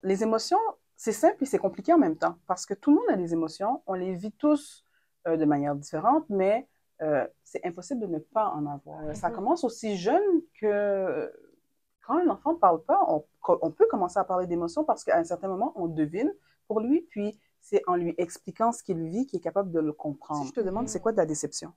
Les émotions, c'est simple et c'est compliqué en même temps, parce que tout le monde a des émotions, on les vit tous de manière différente, mais c'est impossible de ne pas en avoir. Ça commence aussi jeune que quand un enfant ne parle pas, on peut commencer à parler d'émotions parce qu'à un certain moment, on devine pour lui, puis c'est en lui expliquant ce qu'il vit qu'il est capable de le comprendre. Si je te demande, c'est quoi de la déception?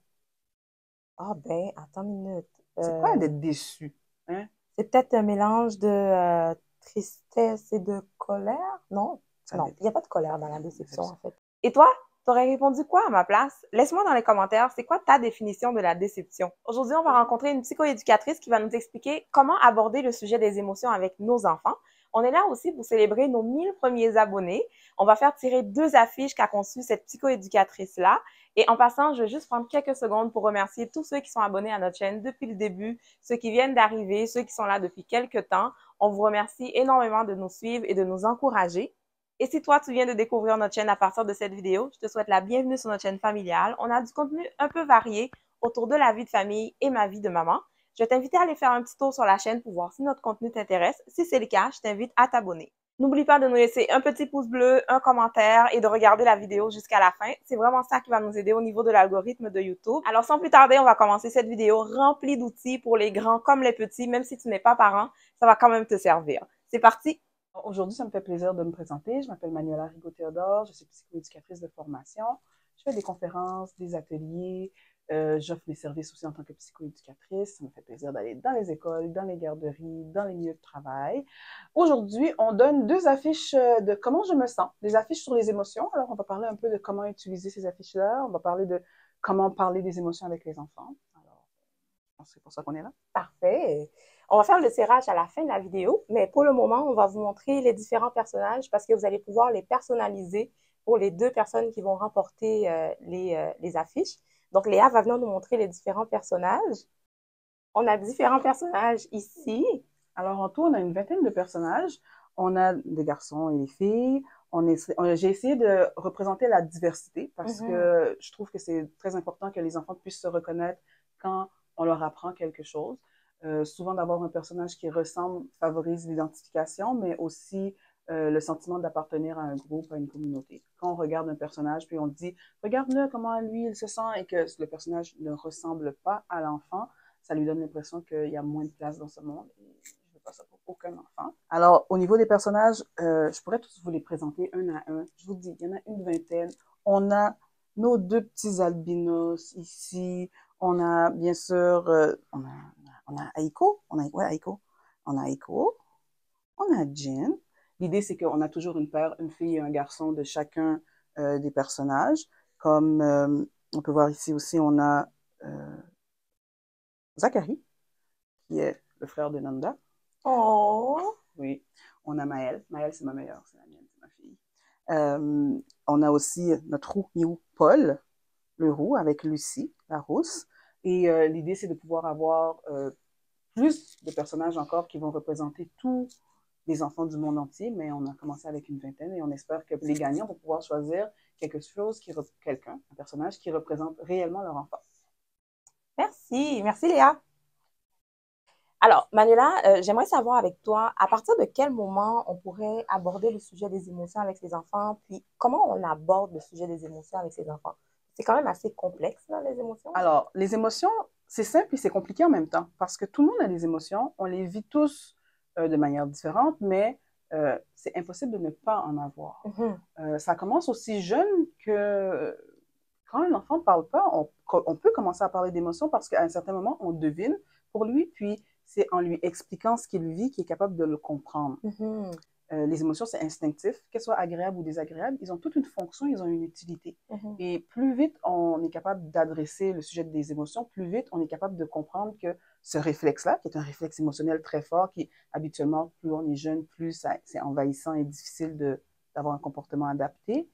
Ah ben, attends une minute. C'est quoi d'être déçu? Hein? C'est peut-être un mélange de tristesse et de colère? Non? Ça Non, dé- il n'y a pas de colère dans la déception, en déception. fait. Et toi, t'aurais répondu quoi à ma place? Laisse-moi dans les commentaires, c'est quoi ta définition de la déception? Aujourd'hui, on va rencontrer une psychoéducatrice qui va nous expliquer comment aborder le sujet des émotions avec nos enfants. On est là aussi pour célébrer nos 1000 premiers abonnés. On va faire tirer 2 affiches qu'a conçues cette psychoéducatrice-là. Et en passant, je vais juste prendre quelques secondes pour remercier tous ceux qui sont abonnés à notre chaîne depuis le début, ceux qui viennent d'arriver, ceux qui sont là depuis quelques temps. On vous remercie énormément de nous suivre et de nous encourager. Et si toi, tu viens de découvrir notre chaîne à partir de cette vidéo, je te souhaite la bienvenue sur notre chaîne familiale. On a du contenu un peu varié autour de la vie de famille et ma vie de maman. Je vais t'inviter à aller faire un petit tour sur la chaîne pour voir si notre contenu t'intéresse. Si c'est le cas, je t'invite à t'abonner. N'oublie pas de nous laisser un petit pouce bleu, un commentaire et de regarder la vidéo jusqu'à la fin. C'est vraiment ça qui va nous aider au niveau de l'algorithme de YouTube. Alors sans plus tarder, on va commencer cette vidéo remplie d'outils pour les grands comme les petits. Même si tu n'es pas parent, ça va quand même te servir. C'est parti! Aujourd'hui, ça me fait plaisir de me présenter. Je m'appelle Manuela Rigaud-Théodore, je suis psychoéducatrice de formation. Je fais des conférences, des ateliers, j'offre mes services aussi en tant que psychoéducatrice. Ça me fait plaisir d'aller dans les écoles, dans les garderies, dans les milieux de travail. Aujourd'hui, on donne 2 affiches de comment je me sens, des affiches sur les émotions. Alors, on va parler un peu de comment utiliser ces affiches-là. On va parler de comment parler des émotions avec les enfants. Alors, je pense que c'est pour ça qu'on est là. Parfait. On va faire le tirage à la fin de la vidéo, mais pour le moment, on va vous montrer les différents personnages parce que vous allez pouvoir les personnaliser pour les 2 personnes qui vont remporter les affiches. Donc, Léa va venir nous montrer les différents personnages. On a différents personnages ici. Alors, en tout, on a une vingtaine de personnages. On a des garçons et des filles. J'ai essayé de représenter la diversité parce que je trouve que c'est très important que les enfants puissent se reconnaître quand on leur apprend quelque chose. Souvent, d'avoir un personnage qui ressemble favorise l'identification, mais aussi le sentiment d'appartenir à un groupe, à une communauté. Quand on regarde un personnage, puis on dit, regarde-le, comment lui, il se sent, et que le personnage ne ressemble pas à l'enfant, ça lui donne l'impression qu'il y a moins de place dans ce monde. Et je ne veux pas ça pour aucun enfant. Alors, au niveau des personnages, je pourrais tous vous les présenter un à un. Je vous dis, il y en a une vingtaine. On a nos 2 petits albinos ici. On a, bien sûr, on a Aiko. Ouais, Aiko. On a Aiko. On a Jin. L'idée, c'est qu'on a toujours une paire, une fille et un garçon de chacun des personnages. Comme on peut voir ici aussi, on a Zachary, qui est le frère de Nanda. Oh! Oui. On a Maëlle. Maëlle, c'est ma meilleure, c'est la mienne, c'est ma fille. On a aussi notre roux Miou Paul, le roux, avec Lucie, la rousse. Et l'idée, c'est de pouvoir avoir plus de personnages encore qui vont représenter tous les enfants du monde entier, mais on a commencé avec une vingtaine et on espère que les gagnants vont pouvoir choisir quelque chose quelqu'un, un personnage qui représente réellement leur enfant. Merci. Merci, Léa. Alors, Manuela, j'aimerais savoir avec toi, à partir de quel moment on pourrait aborder le sujet des émotions avec les enfants, puis comment on aborde le sujet des émotions avec les enfants? C'est quand même assez complexe, là, les émotions. Alors, les émotions, c'est simple et c'est compliqué en même temps, parce que tout le monde a des émotions, on les vit tous de manière différente, mais c'est impossible de ne pas en avoir. Ça commence aussi jeune que quand un enfant ne parle pas, on peut commencer à parler d'émotions parce qu'à un certain moment, on devine pour lui, puis c'est en lui expliquant ce qu'il vit qu'il est capable de le comprendre. Les émotions, c'est instinctif, qu'elles soient agréables ou désagréables, ils ont toute une fonction, ils ont une utilité. Et plus vite on est capable d'adresser le sujet des émotions, plus vite on est capable de comprendre que ce réflexe-là, qui est un réflexe émotionnel très fort, qui habituellement, plus on est jeune, plus c'est envahissant et difficile d'avoir un comportement adapté,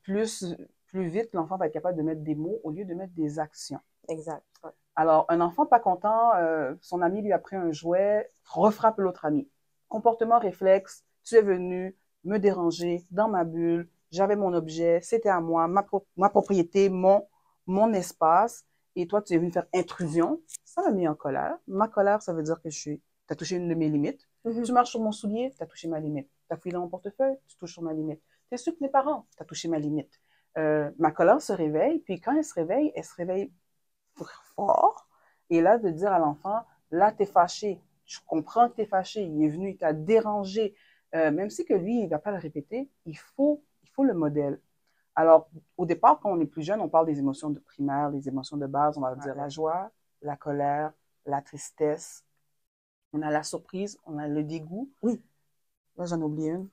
plus vite l'enfant va être capable de mettre des mots au lieu de mettre des actions. Exact. Ouais. Alors, un enfant pas content, son ami lui a pris un jouet, refrappe l'autre ami. Comportement réflexe, tu es venu me déranger dans ma bulle, j'avais mon objet, c'était à moi, ma propriété, mon espace, et toi, tu es venu faire intrusion. Ça m'a mis en colère. Ma colère, ça veut dire que tu as touché une de mes limites. Tu marches sur mon soulier, tu as touché ma limite. tu as fouillé dans mon portefeuille, tu touches sur ma limite. Tu es sûr que mes parents, tu as touché ma limite. Ma colère se réveille, puis quand elle se réveille fort. Et là, de dire à l'enfant, là, tu es fâché. Je comprends que tu es fâché. Il est venu, il t'a dérangé. Même si que lui, il ne va pas le répéter, il faut le modèle. Alors, au départ, quand on est plus jeune, on parle des émotions de primaire, les émotions de base. On va dire la joie, la colère, la tristesse. On a la surprise, on a le dégoût. Oui. Là, j'en oublie une.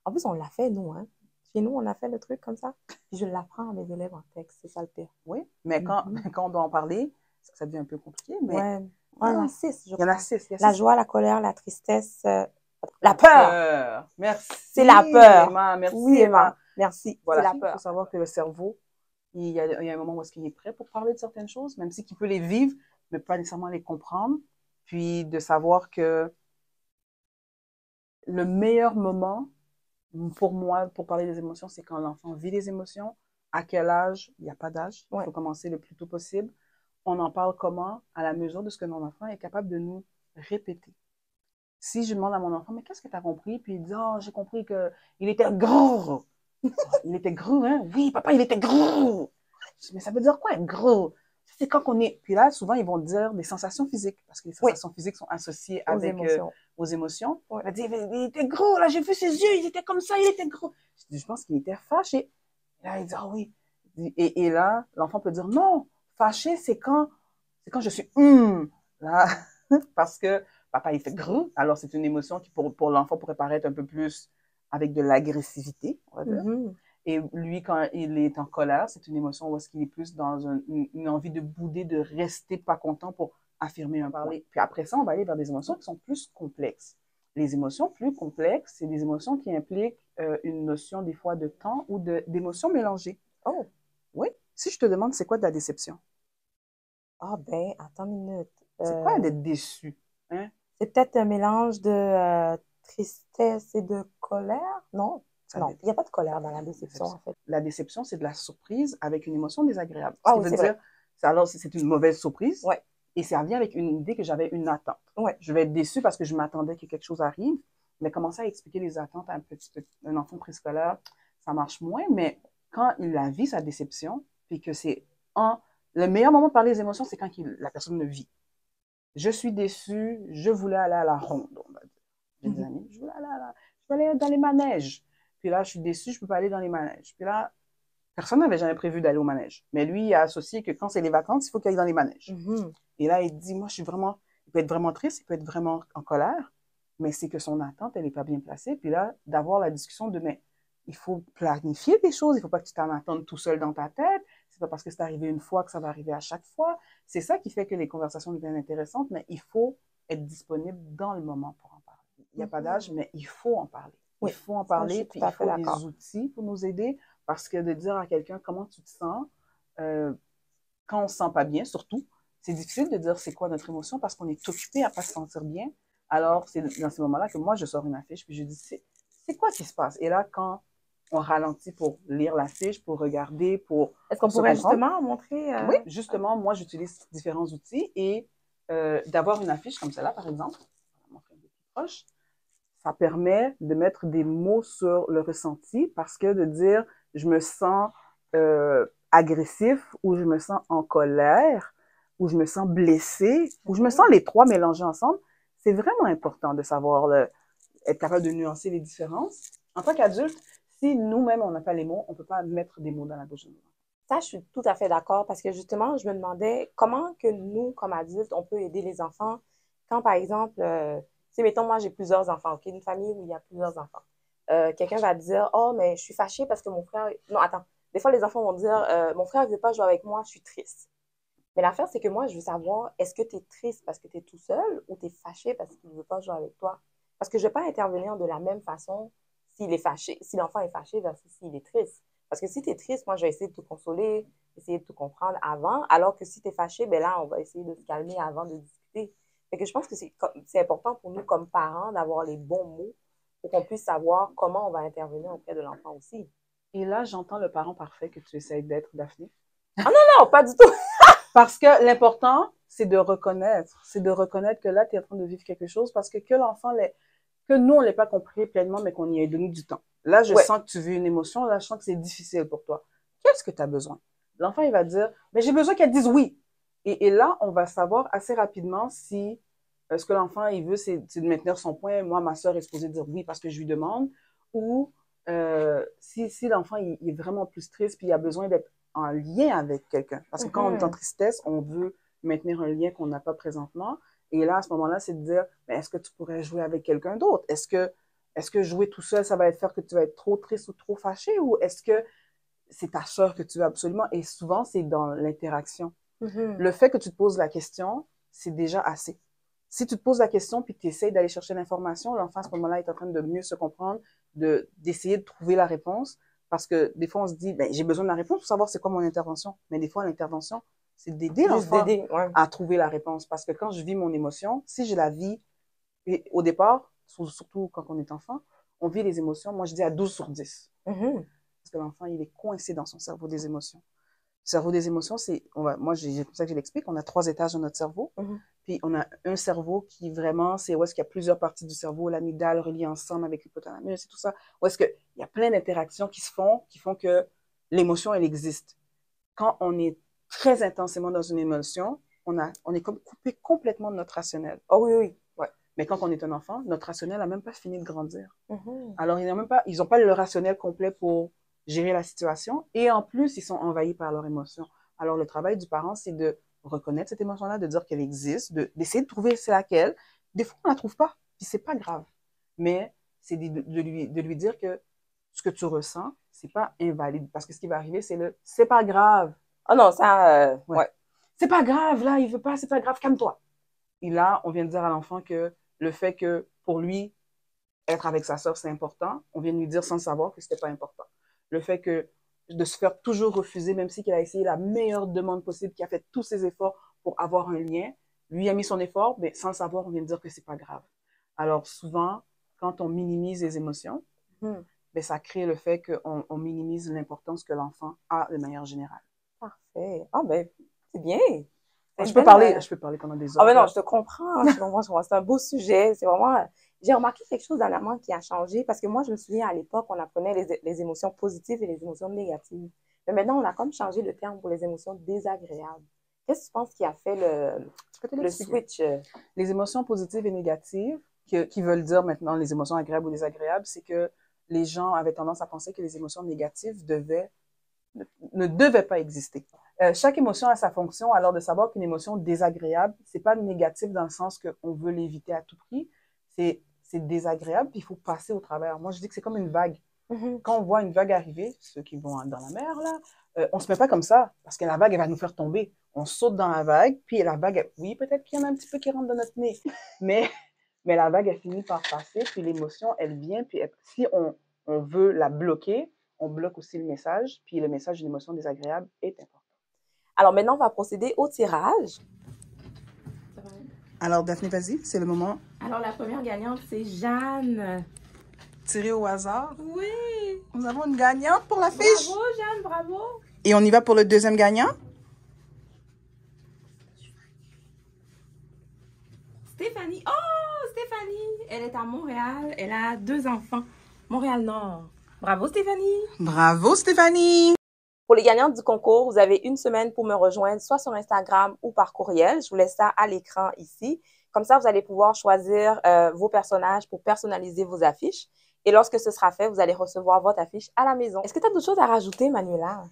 En plus, on l'a fait, nous, hein. Chez nous, on a fait le truc comme ça. Puis je l'apprends à mes élèves en texte, c'est ça le pire. Oui, mais quand on doit en parler, ça devient un peu compliqué. Mais ouais. Il y en a 6, je crois. Il y en a 6. La joie, la colère, la tristesse, la peur. Merci. C'est la peur. Emma, merci. Oui, Emma. Merci. Voilà, c'est la peur. Il faut savoir que le cerveau, il y a un moment où est-ce qu'il est prêt pour parler de certaines choses, même s'il peut les vivre, mais pas nécessairement les comprendre. Puis de savoir que le meilleur moment pour moi, pour parler des émotions, c'est quand l'enfant vit les émotions. À quel âge? Il n'y a pas d'âge. Il faut commencer le plus tôt possible. On en parle comment? À la mesure de ce que mon enfant est capable de nous répéter. Si je demande à mon enfant, mais qu'est-ce que tu as compris? Puis il dit, oh, j'ai compris qu'il était gros. Il était gros, hein? Oui, papa, il était gros. Mais ça veut dire quoi, être gros? C'est quand on est. Puis là, souvent, ils vont dire des sensations physiques, parce que les sensations physiques sont associées avec aux émotions. On va dire, il était gros, là, j'ai vu ses yeux, il était comme ça, il était gros. Je pense qu'il était fâché. Et là, il dit, ah oui. Et là, l'enfant peut dire, non, fâché, c'est quand je suis, là, parce que papa, il fait gros. Alors, c'est une émotion qui, pour l'enfant, pourrait paraître un peu plus avec de l'agressivité, on va dire. Et lui, quand il est en colère, c'est une émotion où est-ce qu'il est plus dans une envie de bouder, de rester pas content pour affirmer un point. Puis après ça, on va aller vers des émotions qui sont plus complexes. Les émotions plus complexes, c'est des émotions qui impliquent une notion des fois de temps ou d'émotions mélangées. Oh! Oui. Si je te demande, c'est quoi de la déception? Ah ben, attends une minute. C'est quoi d'être déçu? Hein? C'est peut-être un mélange de tristesse et de colère? Non? Non, il n'y a pas de colère dans la déception, en fait. La déception, c'est de la surprise avec une émotion désagréable. Ah oui, c'est vrai. Alors, c'est une mauvaise surprise. Ouais. Et ça revient avec une idée que j'avais une attente. Ouais. Je vais être déçue parce que je m'attendais que quelque chose arrive, mais commencer à expliquer les attentes à un enfant préscolaire, ça marche moins. Mais quand il a vu sa déception, puis que c'est le meilleur moment de parler des émotions, c'est quand la personne le vit. Je suis déçue, je voulais aller à la ronde, on va dire. J'ai des amis, je voulais aller dans les manèges. Puis là, je suis déçue, je peux pas aller dans les manèges. Puis là, personne n'avait jamais prévu d'aller au manège. Mais lui, il a associé que quand c'est les vacances, il faut qu'il aille dans les manèges. Et là, il dit, moi, il peut être vraiment triste, il peut être vraiment en colère, mais c'est que son attente, elle n'est pas bien placée. Puis là, d'avoir la discussion de, mais il faut planifier des choses, il ne faut pas que tu t'en attendes tout seul dans ta tête. C'est pas parce que c'est arrivé une fois que ça va arriver à chaque fois. C'est ça qui fait que les conversations deviennent intéressantes, mais il faut être disponible dans le moment pour en parler. Il n'y a pas d'âge, mais il faut en parler. Oui, il faut en parler, puis il faut des outils pour nous aider, parce que de dire à quelqu'un comment tu te sens, quand on ne se sent pas bien, surtout, c'est difficile de dire c'est quoi notre émotion parce qu'on est occupé à ne pas se sentir bien. Alors, c'est dans ces moments-là que moi, je sors une affiche, puis je dis, c'est quoi qui se passe? Et là, quand on ralentit pour lire l'affiche, pour regarder, pour... Est-ce qu'on pourrait justement montrer... Oui, justement, moi, j'utilise différents outils et d'avoir une affiche comme celle-là, par exemple, on va montrer un peu plus proche, ça permet de mettre des mots sur le ressenti parce que de dire je me sens agressif ou je me sens en colère ou je me sens blessé ou je me sens les trois mélangés ensemble, c'est vraiment important de savoir être capable de nuancer les différences. En tant qu'adulte, si nous-mêmes on n'a pas les mots, on ne peut pas mettre des mots dans la bouche de nous. Ça, je suis tout à fait d'accord parce que justement, je me demandais comment que nous, comme adultes, on peut aider les enfants quand, par exemple, mettons, moi, j'ai plusieurs enfants, OK? Une famille où il y a plusieurs enfants. Quelqu'un va dire, oh, mais je suis fâchée parce que mon frère... Non, attends. Des fois, les enfants vont dire, mon frère ne veut pas jouer avec moi, je suis triste. Mais l'affaire, c'est que moi, je veux savoir, est-ce que tu es triste parce que tu es tout seul ou tu es fâché parce qu'il ne veut pas jouer avec toi? Parce que je ne vais pas intervenir de la même façon s'il est fâché, si l'enfant est fâché versus s'il est triste. Parce que si tu es triste, moi, je vais essayer de te consoler, essayer de te comprendre avant, alors que si tu es fâché, ben là, on va essayer de se calmer avant de discuter. Fait que je pense que c'est important pour nous, comme parents, d'avoir les bons mots pour qu'on puisse savoir comment on va intervenir auprès de l'enfant aussi. Et là, j'entends le parent parfait que tu essayes d'être, Daphné. Ah non, pas du tout! Parce que l'important, c'est de reconnaître que là, tu es en train de vivre quelque chose parce que l'enfant que nous, on l'ait pas compris pleinement, mais qu'on y ait donné du temps. Là, je Ouais. sens que tu vis une émotion, là, je sens que c'est difficile pour toi. Qu'est-ce que tu as besoin? L'enfant, il va dire, mais j'ai besoin qu'elle dise oui. Et là, on va savoir assez rapidement si ce que l'enfant, il veut, c'est de maintenir son point. Moi, ma soeur est supposée dire oui parce que je lui demande. Ou si l'enfant, il est vraiment plus triste, puis il a besoin d'être en lien avec quelqu'un. Parce que quand on est en tristesse, on veut maintenir un lien qu'on n'a pas présentement. Et là, à ce moment-là, c'est de dire, mais est-ce que tu pourrais jouer avec quelqu'un d'autre? Est-ce que jouer tout seul, ça va faire que tu vas être trop triste ou trop fâché? Ou est-ce que c'est ta soeur que tu veux absolument? Et souvent, c'est dans l'interaction. Le fait que tu te poses la question, c'est déjà assez. Si tu te poses la question puis que tu essayes d'aller chercher l'information, l'enfant à ce moment-là est en train de mieux se comprendre, d'essayer de trouver la réponse. Parce que des fois, on se dit, ben, j'ai besoin de la réponse pour savoir c'est quoi mon intervention. Mais des fois, l'intervention, c'est d'aider l'enfant à trouver la réponse. Parce que quand je vis mon émotion, si je la vis, et au départ, surtout quand on est enfant, on vit les émotions, moi je dis à 12 sur 10. Parce que l'enfant, il est coincé dans son cerveau des émotions. Le cerveau des émotions, moi, c'est comme ça que je l'explique, on a 3 étages dans notre cerveau. Puis on a un cerveau qui vraiment, c'est où est-ce qu'il y a plusieurs parties du cerveau, l'amygdale reliée ensemble avec l'hypothalamus et tout ça. Où est-ce qu'il y a plein d'interactions qui font que l'émotion, elle existe. Quand on est très intensément dans une émotion, on est comme coupé complètement de notre rationnel. Oh oui, oui. Ouais. Mais quand on est un enfant, notre rationnel n'a même pas fini de grandir. Alors, ils n'ont pas le rationnel complet pour gérer la situation. Et en plus, ils sont envahis par leurs émotions. Alors, le travail du parent, c'est de reconnaître cette émotion-là, de dire qu'elle existe, d'essayer de trouver c'est laquelle. Des fois, on ne la trouve pas, puis c'est pas grave. Mais c'est de lui dire que ce que tu ressens, c'est pas invalide. Parce que ce qui va arriver, c'est pas grave. Oh non, ça, ouais. C'est pas grave, là, il veut pas, c'est pas grave, calme-toi. Et là, on vient de dire à l'enfant que le fait que, pour lui, être avec sa sœur, c'est important, on vient de lui dire sans le savoir que c'était pas important. Le fait que de se faire toujours refuser, même si qu'il a essayé la meilleure demande possible, qu'il a fait tous ses efforts pour avoir un lien, lui a mis son effort, mais sans le savoir, on vient de dire que c'est pas grave. Alors souvent, quand on minimise les émotions, ben, ça crée le fait qu'on minimise l'importance que l'enfant a de manière générale. Parfait. Ah ben, c'est bien. Je peux parler pendant des heures. Ah ben non, je te comprends. C'est un beau sujet. C'est vraiment... J'ai remarqué quelque chose dernièrement qui a changé parce que moi, je me souviens à l'époque, on apprenait les émotions positives et les émotions négatives. Mais maintenant, on a comme changé le terme pour les émotions désagréables. Qu'est-ce que tu penses qui a fait le switch? Les émotions positives et négatives, qui veulent dire maintenant les émotions agréables ou désagréables, c'est que les gens avaient tendance à penser que les émotions négatives ne devaient pas exister. Chaque émotion a sa fonction, alors de savoir qu'une émotion désagréable, c'est pas négatif dans le sens qu'on veut l'éviter à tout prix, c'est désagréable, puis il faut passer au travers. Moi, je dis que c'est comme une vague. Quand on voit une vague arriver, ceux qui vont dans la mer, là, on se met pas comme ça, parce que la vague, elle va nous faire tomber. On saute dans la vague, puis la vague, oui, peut-être qu'il y en a un petit peu qui rentre dans notre nez, mais la vague, elle finit par passer, puis l'émotion, elle vient, puis si on veut la bloquer, on bloque aussi le message, puis le message d'une émotion désagréable est important. Alors maintenant, on va procéder au tirage. Alors, Daphné, vas-y, c'est le moment. Alors, la première gagnante, c'est Jeanne. Tirée au hasard. Oui. Nous avons une gagnante pour la fiche. Bravo, Jeanne, bravo. Et on y va pour le deuxième gagnant. Stéphanie. Oh, Stéphanie. Elle est à Montréal. Elle a 2 enfants. Montréal-Nord. Bravo, Stéphanie. Bravo, Stéphanie. Pour les gagnantes du concours, vous avez 1 semaine pour me rejoindre, soit sur Instagram ou par courriel. Je vous laisse ça à l'écran ici. Comme ça, vous allez pouvoir choisir vos personnages pour personnaliser vos affiches. Et lorsque ce sera fait, vous allez recevoir votre affiche à la maison. Est-ce que tu as d'autres choses à rajouter, Manuela?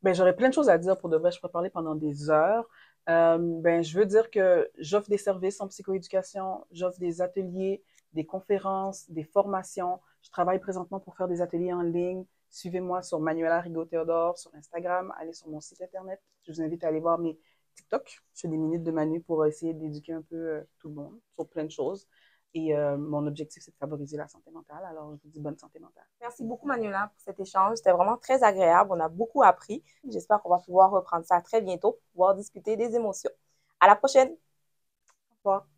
Ben, j'aurais plein de choses à dire pour de vrai. Je pourrais parler pendant des heures. Ben, je veux dire que j'offre des services en psychoéducation, j'offre des ateliers, des conférences, des formations. Je travaille présentement pour faire des ateliers en ligne. Suivez-moi sur Manuela Rigaud-Théodore sur Instagram. Allez sur mon site internet. Je vous invite à aller voir mes TikTok. Je fais des minutes de Manu pour essayer d'éduquer un peu tout le monde sur plein de choses. Et mon objectif, c'est de favoriser la santé mentale. Alors, je vous dis bonne santé mentale. Merci beaucoup, Manuela, pour cet échange. C'était vraiment très agréable. On a beaucoup appris. J'espère qu'on va pouvoir reprendre ça très bientôt pour pouvoir discuter des émotions. À la prochaine. Au revoir.